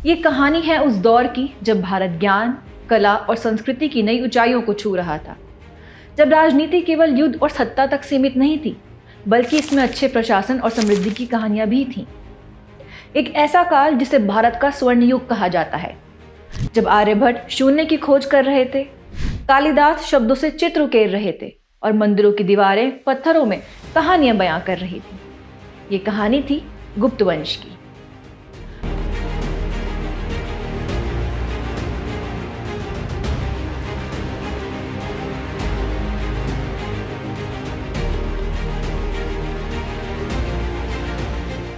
ये कहानी है उस दौर की जब भारत ज्ञान, कला और संस्कृति की नई ऊंचाइयों को छू रहा था। जब राजनीति केवल युद्ध और सत्ता तक सीमित नहीं थी, बल्कि इसमें अच्छे प्रशासन और समृद्धि की कहानियां भी थीं। एक ऐसा काल जिसे भारत का स्वर्ण युग कहा जाता है, जब आर्यभट्ट शून्य की खोज कर रहे थे, कालिदास शब्दों से चित्र उकेर रहे थे और मंदिरों की दीवारें पत्थरों में कहानियां बयां कर रही थी। ये कहानी थी गुप्त वंश की।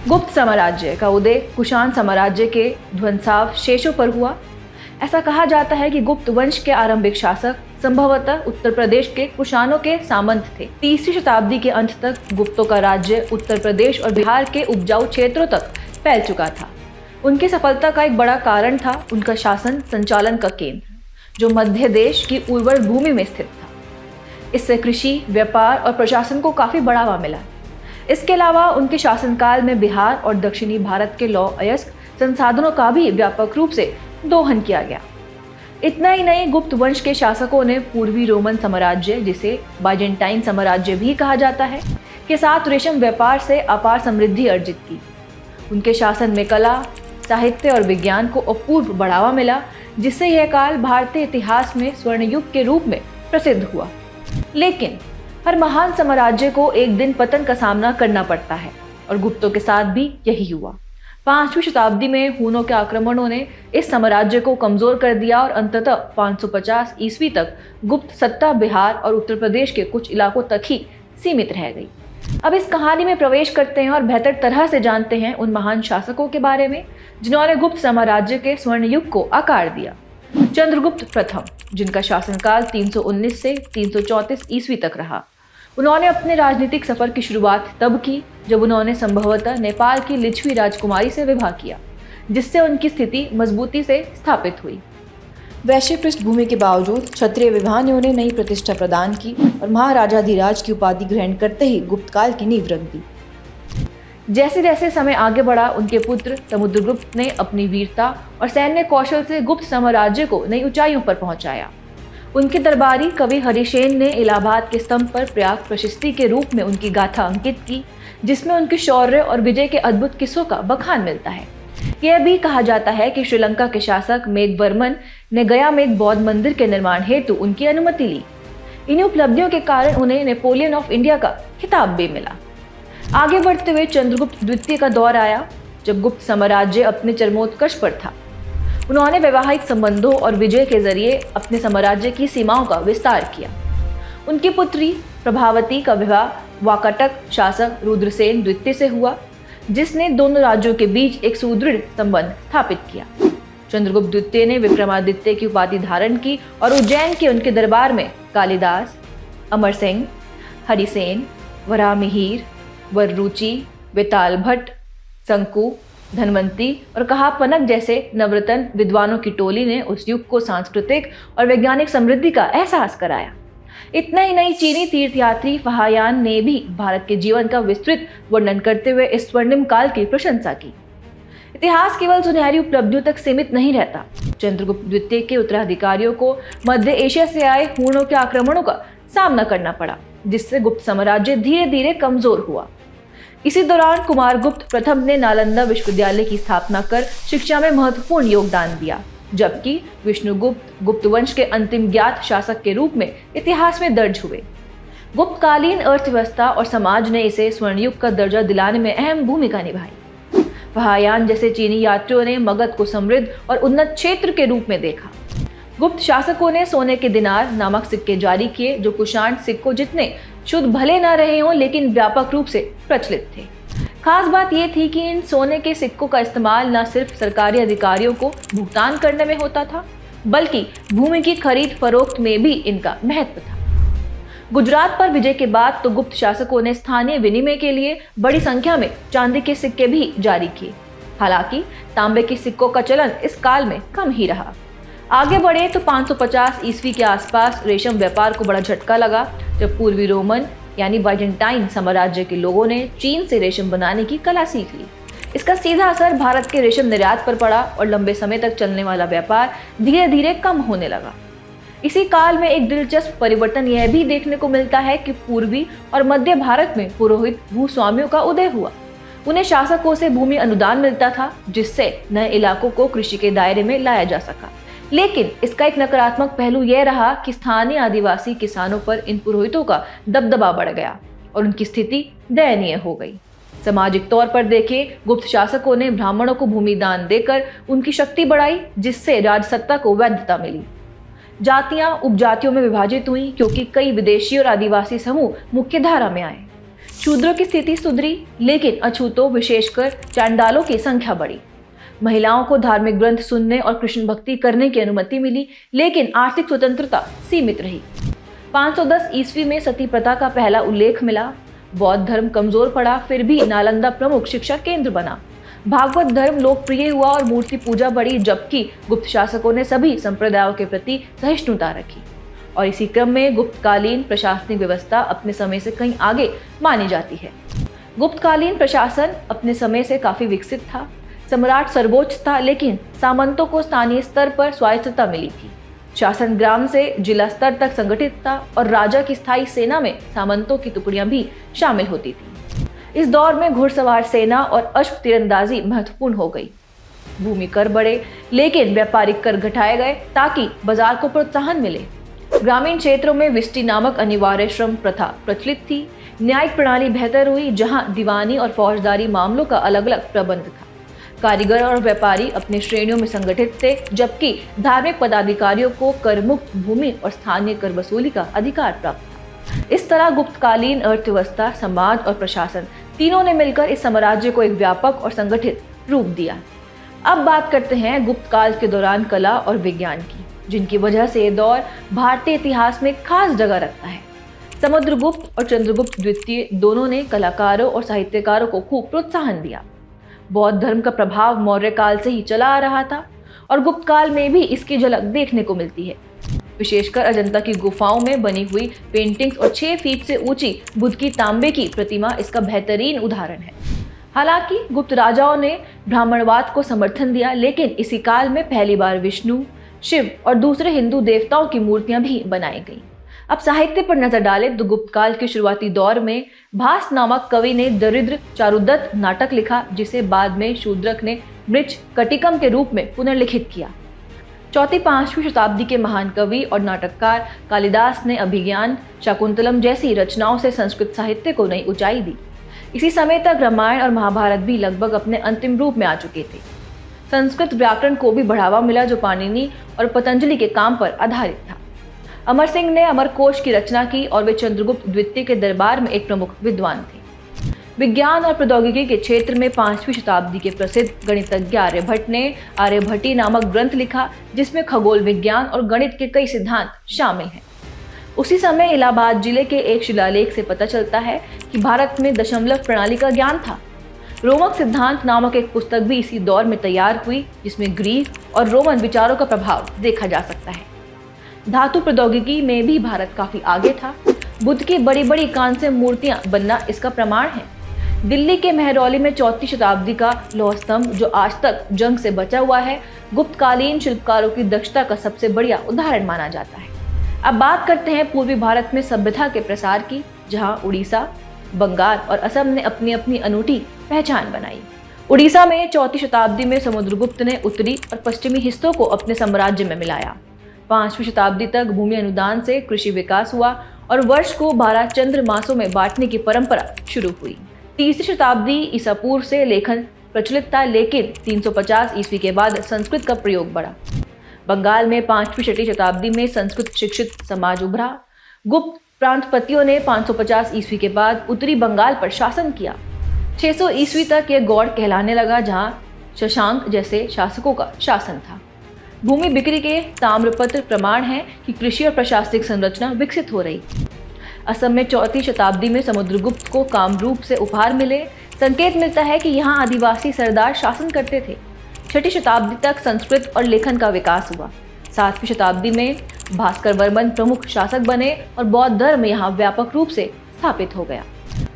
गुप्त साम्राज्य का उदय कुषाण साम्राज्य के ध्वंसावशेषों पर हुआ। ऐसा कहा जाता है कि गुप्त वंश के आरंभिक शासक संभवतः उत्तर प्रदेश के कुषाणों के सामंत थे। 3वीं शताब्दी के अंत तक गुप्तों का राज्य उत्तर प्रदेश और बिहार के उपजाऊ क्षेत्रों तक फैल चुका था। उनकी सफलता का एक बड़ा कारण था उनका शासन संचालन का केंद्र, जो मध्य देश की उर्वर भूमि में स्थित था। इससे कृषि, व्यापार और प्रशासन को काफी बढ़ावा मिला। इसके अलावा उनके शासनकाल में बिहार और दक्षिणी भारत के लौह अयस्क संसाधनों का भी व्यापक रूप से दोहन किया गया। इतना ही नहीं, गुप्त वंश के शासकों ने पूर्वी रोमन साम्राज्य, जिसे बाइजेंटाइन साम्राज्य भी कहा जाता है, के साथ रेशम व्यापार से अपार समृद्धि अर्जित की। उनके शासन में कला, साहित्य और विज्ञान को अपूर्व बढ़ावा मिला, जिससे यह काल भारतीय इतिहास में स्वर्ण युग के रूप में प्रसिद्ध हुआ। लेकिन हर महान साम्राज्य को एक दिन पतन का सामना करना पड़ता है, और गुप्तों के साथ भी यही हुआ। 5वीं शताब्दी में हूनों के आक्रमणों ने इस साम्राज्य को कमजोर कर दिया और अंततः 550 ईस्वी तक गुप्त सत्ता बिहार और उत्तर प्रदेश के कुछ इलाकों तक ही सीमित रह गई। अब इस कहानी में प्रवेश करते हैं और बेहतर तरह से जानते हैं उन महान शासकों के बारे में जिन्होंने गुप्त साम्राज्य के स्वर्ण युग को आकार दिया। चंद्रगुप्त प्रथम, जिनका शासनकाल 319 से 334 ईस्वी तक रहा। उन्होंने अपने राजनीतिक सफर की शुरुआत तब की जब उन्होंने संभवतः नेपाल की लिच्छवी राजकुमारी से विवाह किया, जिससे उनकी स्थिति मजबूती से स्थापित हुई। वैश्य पृष्ठभूमि के बावजूद क्षत्रिय विवाह ने उन्हें नई प्रतिष्ठा प्रदान की और महाराजाधिराज की उपाधि ग्रहण करते ही गुप्त काल की नींव रख दी। जैसे जैसे समय आगे बढ़ा, उनके पुत्र समुद्रगुप्त ने अपनी वीरता और सैन्य कौशल से गुप्त साम्राज्य को नई ऊंचाइयों पर पहुंचाया। उनके दरबारी कवि हरिसेन ने इलाहाबाद के स्तंभ पर प्रयाग प्रशस्ति के रूप में उनकी गाथा अंकित की, जिसमें उनके शौर्य और विजय के अद्भुत किस्सों का बखान मिलता है। यह भी कहा जाता है कि श्रीलंका के शासक मेघवर्मन ने गया में एक बौद्ध मंदिर के निर्माण हेतु उनकी अनुमति ली। इन उपलब्धियों के कारण उन्हें नेपोलियन ऑफ इंडिया का खिताब भी मिला। आगे बढ़ते हुए चंद्रगुप्त द्वितीय का दौर आया, जब गुप्त साम्राज्य अपने चरमोत्कर्ष पर था। उन्होंने वैवाहिक संबंधों और विजय के जरिए अपने साम्राज्य की सीमाओं का विस्तार किया। उनकी पुत्री प्रभावती का विवाह वाकाटक शासक रुद्रसेन द्वितीय से हुआ, जिसने दोनों राज्यों के बीच एक सुदृढ़ संबंध स्थापित किया। चंद्रगुप्त द्वितीय ने विक्रमादित्य की उपाधि धारण की और उज्जैन के उनके दरबार में कालिदास, अमर सिंह, हरिसेन, वराहमिहिर, वररुचि, वेताल भट्ट, शंकु, धनवंती और कहापनक जैसे नवरत्न विद्वानों की टोली ने उस युग को सांस्कृतिक और वैज्ञानिक समृद्धि का एहसास कराया। इतना ही नहीं, चीनी तीर्थयात्री फहायान ने भी भारत के जीवन का विस्तृत वर्णन करते हुए इस स्वर्णिम काल की प्रशंसा की। इतिहास केवल सुनहरी उपलब्धियों तक सीमित नहीं रहता। चंद्रगुप्त द्वितीय के उत्तराधिकारियों को मध्य एशिया से आए हूणों के आक्रमणों का सामना करना पड़ा, जिससे गुप्त साम्राज्य धीरे धीरे कमजोर हुआ। इसी दौरान कुमारगुप्त प्रथम ने नालंदा विश्वविद्यालय की स्थापना कर शिक्षा में महत्वपूर्ण योगदान दिया, जबकि विष्णुगुप्त गुप्त वंश के अंतिम ज्ञात शासक के रूप में इतिहास में दर्ज हुए। गुप्तकालीन अर्थव्यवस्था और समाज ने इसे स्वर्ण युग का दर्जा दिलाने में अहम भूमिका निभाई। फहायान जैसे चीनी यात्रियों ने मगध को समृद्ध और उन्नत क्षेत्र के रूप में देखा। गुप्त शासकों ने सोने के दिनार नामक सिक्के जारी किए, जो कुषाण सिक्कों जितने शुद्ध भले न रहे हों, लेकिन व्यापक रूप से प्रचलित थे। खास बात यह थी कि इन सोने के सिक्कों का इस्तेमाल न सिर्फ सरकारी अधिकारियों को भुगतान करने में होता था, बल्कि भूमि की खरीद फरोख्त में भी इनका महत्व था। गुजरात पर विजय के बाद तो गुप्त शासकों ने स्थानीय विनिमय के लिए बड़ी संख्या में चांदी के सिक्के भी जारी किए। हालांकि तांबे के सिक्कों का चलन इस काल में कम ही रहा। आगे बढ़े तो 550 ईस्वी के आसपास रेशम व्यापार को बड़ा झटका लगा, जब पूर्वी रोमन यानी बाइजेंटाइन साम्राज्य के लोगों ने चीन से रेशम बनाने की कला सीख ली। इसका सीधा असर भारत के रेशम निर्यात पर पड़ा और लंबे समय तक चलने वाला व्यापार धीरे धीरे कम होने लगा। इसी काल में एक दिलचस्प परिवर्तन यह भी देखने को मिलता है कि पूर्वी और मध्य भारत में पुरोहित भूस्वामियों का उदय हुआ। उन्हें शासकों से भूमि अनुदान मिलता था, जिससे नए इलाकों को कृषि के दायरे में लाया जा सका। लेकिन इसका एक नकारात्मक पहलू यह रहा कि स्थानीय आदिवासी किसानों पर इन पुरोहितों का दबदबा बढ़ गया और उनकी स्थिति दयनीय हो गई। सामाजिक तौर पर देखें, गुप्त शासकों ने ब्राह्मणों को भूमि दान देकर उनकी शक्ति बढ़ाई, जिससे राजसत्ता को वैधता मिली। जातियां उपजातियों में विभाजित हुई क्योंकि कई विदेशी और आदिवासी समूह मुख्य धारा में आए। शूद्रों की स्थिति सुधरी, लेकिन अछूतों विशेषकर चांडालों की संख्या बढ़ी। महिलाओं को धार्मिक ग्रंथ सुनने और कृष्ण भक्ति करने की अनुमति मिली, लेकिन आर्थिक स्वतंत्रता सीमित रही। 510 ईस्वी में सती प्रथा का पहला उल्लेख मिला। बौद्ध धर्म कमजोर पड़ा, फिर भी नालंदा प्रमुख शिक्षा केंद्र बना। भागवत धर्म लोकप्रिय हुआ और मूर्ति पूजा बढ़ी, जबकि गुप्त शासकों ने सभी संप्रदायों के प्रति सहिष्णुता रखी। और इसी क्रम में गुप्तकालीन प्रशासनिक व्यवस्था अपने समय से कहीं आगे मानी जाती है। गुप्तकालीन प्रशासन अपने समय से काफी विकसित था। सम्राट सर्वोच्च था, लेकिन सामंतों को स्थानीय स्तर पर स्वायत्तता मिली थी। शासन ग्राम से जिला स्तर तक संगठित था और राजा की स्थायी सेना में सामंतों की टुकड़ियां भी शामिल होती थी। इस दौर में घुड़सवार सेना और अश्व तीरंदाजी महत्वपूर्ण हो गई। भूमि कर बढ़े, लेकिन व्यापारिक कर घटाए गए ताकि बाजार को प्रोत्साहन मिले। ग्रामीण क्षेत्रों में विष्टि नामक अनिवार्य श्रम प्रथा प्रचलित थी। न्यायिक प्रणाली बेहतर हुई, जहां दीवानी और फौजदारी मामलों का अलग अलग प्रबंध था। कारीगर और व्यापारी अपनी श्रेणियों में संगठित थे, जबकि धार्मिक पदाधिकारियों को कर मुक्त भूमि और स्थानीय कर वसूली का अधिकार प्राप्त था। इस तरह गुप्तकालीन अर्थव्यवस्था, समाज और प्रशासन तीनों ने मिलकर इस साम्राज्य को एक व्यापक और संगठित रूप दिया। अब बात करते हैं गुप्त काल के दौरान कला और विज्ञान की, जिनकी वजह से ये दौर भारतीय इतिहास में खास जगह रखता है। समुद्रगुप्त और चंद्रगुप्त द्वितीय दोनों ने कलाकारों और साहित्यकारों को खूब प्रोत्साहन दिया। बौद्ध धर्म का प्रभाव मौर्य काल से ही चला आ रहा था और गुप्त काल में भी इसकी झलक देखने को मिलती है। विशेषकर अजंता की गुफाओं में बनी हुई पेंटिंग्स और 6 फीट से ऊंची बुद्ध की तांबे की प्रतिमा इसका बेहतरीन उदाहरण है। हालांकि गुप्त राजाओं ने ब्राह्मणवाद को समर्थन दिया, लेकिन इसी काल में पहली बार विष्णु, शिव और दूसरे हिंदू देवताओं की मूर्तियां भी बनाई गईं। अब साहित्य पर नजर डालें तो गुप्त काल के शुरुआती दौर में भास नामक कवि ने दरिद्र चारुदत्त नाटक लिखा, जिसे बाद में शूद्रक ने मृच कटिकम के रूप में पुनर्लिखित किया। 4वीं-5वीं शताब्दी के महान कवि और नाटककार कालिदास ने अभिज्ञान, शाकुंतलम जैसी रचनाओं से संस्कृत साहित्य को नई ऊंचाई दी। इसी समय तक रामायण और महाभारत भी लगभग अपने अंतिम रूप में आ चुके थे। संस्कृत व्याकरण को भी बढ़ावा मिला, जो पाणिनि और पतंजलि के काम पर आधारित था। अमर सिंह ने अमरकोश की रचना की और वे चंद्रगुप्त द्वितीय के दरबार में एक प्रमुख विद्वान थे। विज्ञान और प्रौद्योगिकी के क्षेत्र में 5वीं शताब्दी के प्रसिद्ध गणितज्ञ आर्यभट्ट ने आर्यभट्टी नामक ग्रंथ लिखा, जिसमें खगोल विज्ञान और गणित के कई सिद्धांत शामिल हैं। उसी समय इलाहाबाद जिले के एक शिलालेख से पता चलता है कि भारत में दशमलव प्रणाली का ज्ञान था। रोमक सिद्धांत नामक एक पुस्तक भी इसी दौर में तैयार हुई, जिसमें ग्रीक और रोमन विचारों का प्रभाव देखा जा सकता है। धातु प्रौद्योगिकी में भी भारत काफी आगे था। बुद्ध की बड़ी बड़ी कांस्य मूर्तियां बनना इसका प्रमाण है। दिल्ली के महरौली में 4वीं शताब्दी का लौह स्तंभ, जो आज तक जंग से बचा हुआ है, गुप्तकालीन शिल्पकारों की दक्षता का सबसे बढ़िया उदाहरण माना जाता है। अब बात करते हैं पूर्वी भारत में सभ्यता के प्रसार की, जहां उड़ीसा, बंगाल और असम ने अपनी अपनी अनूठी पहचान बनाई। उड़ीसा में 4वीं शताब्दी में समुद्रगुप्त ने उत्तरी और पश्चिमी हिस्सों को अपने साम्राज्य में मिलाया। 5वीं शताब्दी तक भूमि अनुदान से कृषि विकास हुआ और वर्ष को 12 चंद्र मासों में बांटने की परंपरा शुरू हुई। 30वीं शताब्दी ईसा पूर्व से लेखन प्रचलित था, लेकिन 350 ईस्वी के बाद संस्कृत का प्रयोग बढ़ा। बंगाल में 5वीं-6वीं शताब्दी में संस्कृत शिक्षित समाज उभरा। गुप्त प्रांतपतियों ने 550 ईस्वी के बाद उत्तरी बंगाल पर शासन किया। 600 ईस्वी तक यह गौड़ कहलाने लगा, जहां शशांक जैसे शासकों का शासन था। भूमि बिक्री के ताम्रपत्र प्रमाण है कि कृषि और प्रशासनिक संरचना विकसित हो रही। असम में 4वीं शताब्दी में समुद्रगुप्त को कामरूप से उपहार मिले। संकेत मिलता है कि यहाँ आदिवासी सरदार शासन करते थे। 6वीं शताब्दी तक संस्कृत और लेखन का विकास हुआ। 7वीं शताब्दी में भास्कर वर्मन प्रमुख शासक बने और बौद्ध धर्म यहाँ व्यापक रूप से स्थापित हो गया।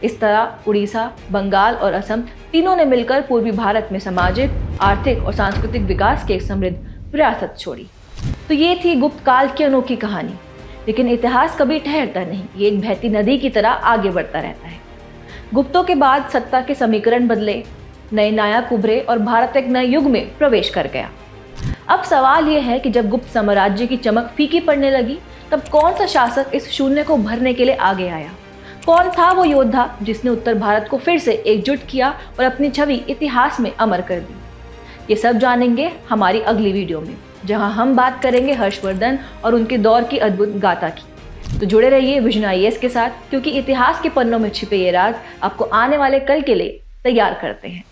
इस तरह उड़ीसा, बंगाल और असम तीनों ने मिलकर पूर्वी भारत में सामाजिक, आर्थिक और सांस्कृतिक विकास की एक समृद्ध विरासत छोड़ी। तो ये थी गुप्त काल की अनोखी कहानी। लेकिन इतिहास कभी ठहरता नहीं, ये एक बहती नदी की तरह आगे बढ़ता रहता है। गुप्तों के बाद सत्ता के समीकरण बदले, नए नायक उभरे और भारत एक नए युग में प्रवेश कर गया। अब सवाल यह है कि जब गुप्त साम्राज्य की चमक फीकी पड़ने लगी, तब कौन सा शासक इस शून्य को भरने के लिए आगे आया? कौन था वो योद्धा जिसने उत्तर भारत को फिर से एकजुट किया और अपनी छवि इतिहास में अमर कर दी? ये सब जानेंगे हमारी अगली वीडियो में, जहां हम बात करेंगे हर्षवर्धन और उनके दौर की अद्भुत गाथा की। तो जुड़े रहिए विजन IAS के साथ, क्योंकि इतिहास के पन्नों में छिपे ये राज आपको आने वाले कल के लिए तैयार करते हैं।